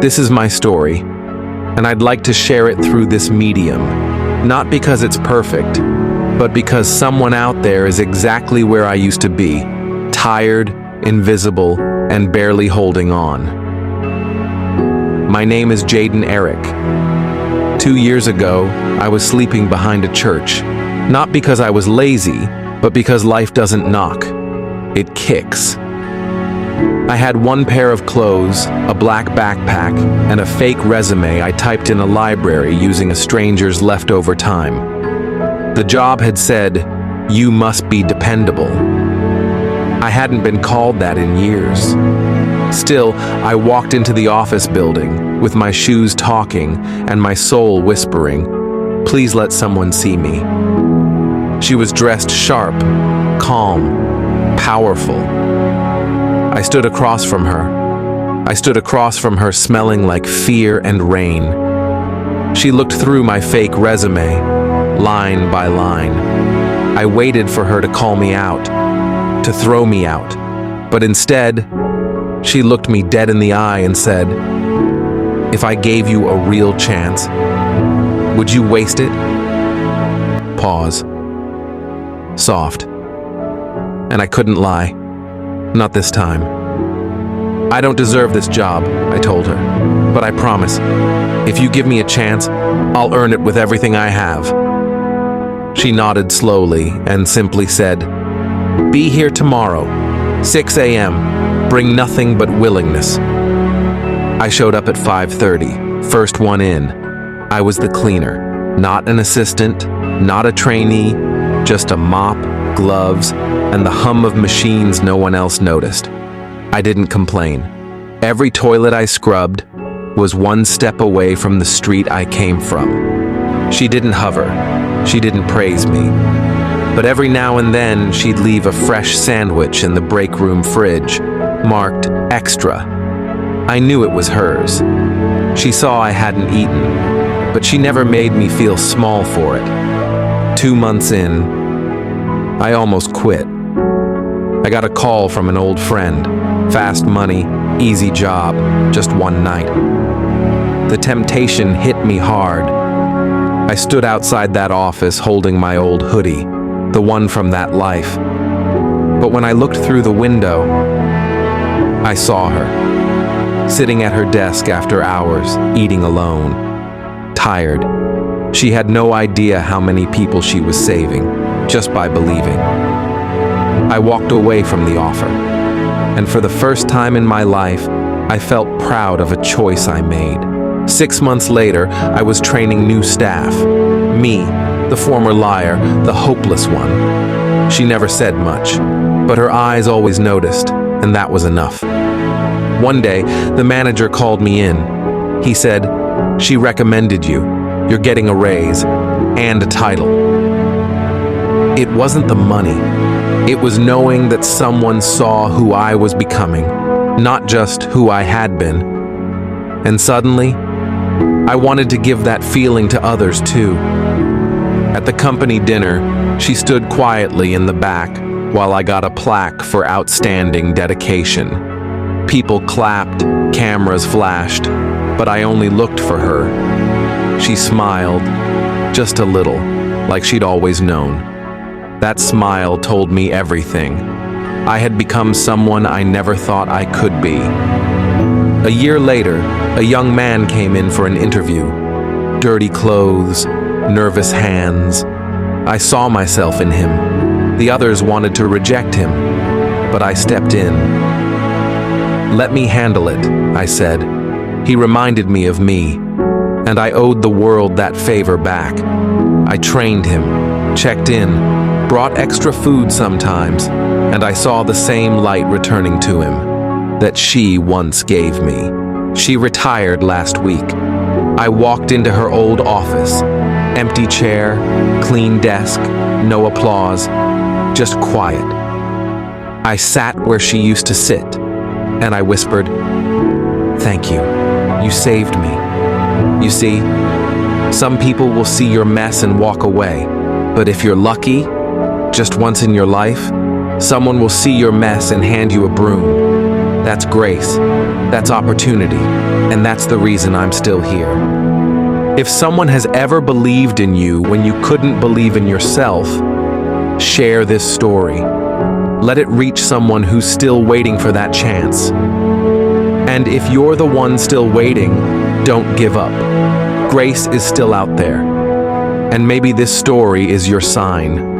This is my story, and I'd like to share it through this medium, not because it's perfect, but because someone out there is exactly where I used to be, tired, invisible, and barely holding on. My name is Jayden Eric. 2 years ago, I was sleeping behind a church, not because I was lazy, but because life doesn't knock. It kicks. I had one pair of clothes, a black backpack, and a fake resume I typed in a library using a stranger's leftover time. The job had said, "You must be dependable." I hadn't been called that in years. Still, I walked into the office building, with my shoes talking and my soul whispering, "Please let someone see me." She was dressed sharp, calm, powerful. I stood across from her, smelling like fear and rain. She looked through my fake resume, line by line. I waited for her to call me out, to throw me out. But instead, she looked me dead in the eye and said, "If I gave you a real chance, would you waste it?" Pause. Soft. And I couldn't lie. Not this time. "I don't deserve this job," I told her. "But I promise, if you give me a chance, I'll earn it with everything I have." She nodded slowly and simply said, "Be here tomorrow, 6 a.m. Bring nothing but willingness." I showed up at 5:30, first one in. I was the cleaner, not an assistant, not a trainee, just a mop, gloves, and the hum of machines no one else noticed. I didn't complain. Every toilet I scrubbed was one step away from the street I came from. She didn't hover. She didn't praise me. But every now and then, she'd leave a fresh sandwich in the break room fridge, marked extra. I knew it was hers. She saw I hadn't eaten, but she never made me feel small for it. 2 months in, I almost quit. I got a call from an old friend. Fast money, easy job, just one night. The temptation hit me hard. I stood outside that office holding my old hoodie, the one from that life. But when I looked through the window, I saw her, sitting at her desk after hours, eating alone, tired. She had no idea how many people she was saving, just by believing. I walked away from the offer, and for the first time in my life, I felt proud of a choice I made. 6 months later, I was training new staff. Me, the former liar, the hopeless one. She never said much, but her eyes always noticed, and that was enough. One day, the manager called me in. He said, "She recommended you. You're getting a raise and a title." It wasn't the money. It was knowing that someone saw who I was becoming, not just who I had been. And suddenly, I wanted to give that feeling to others too. At the company dinner, she stood quietly in the back while I got a plaque for outstanding dedication. People clapped, cameras flashed, but I only looked for her. She smiled, just a little, like she'd always known. That smile told me everything. I had become someone I never thought I could be. A year later, a young man came in for an interview. Dirty clothes, nervous hands. I saw myself in him. The others wanted to reject him, but I stepped in. "Let me handle it," I said. He reminded me of me, and I owed the world that favor back. I trained him, checked in, brought extra food sometimes, and I saw the same light returning to him that she once gave me. She retired last week. I walked into her old office. Empty chair, clean desk, no applause, just quiet. I sat where she used to sit, and I whispered, "Thank you. You saved me." You see, some people will see your mess and walk away, but if you're lucky, just once in your life, someone will see your mess and hand you a broom. That's grace. That's opportunity. and that's the reason I'm still here. If someone has ever believed in you when you couldn't believe in yourself, share this story. Let it reach someone who's still waiting for that chance. And if you're the one still waiting, don't give up. Grace is still out there. And maybe this story is your sign.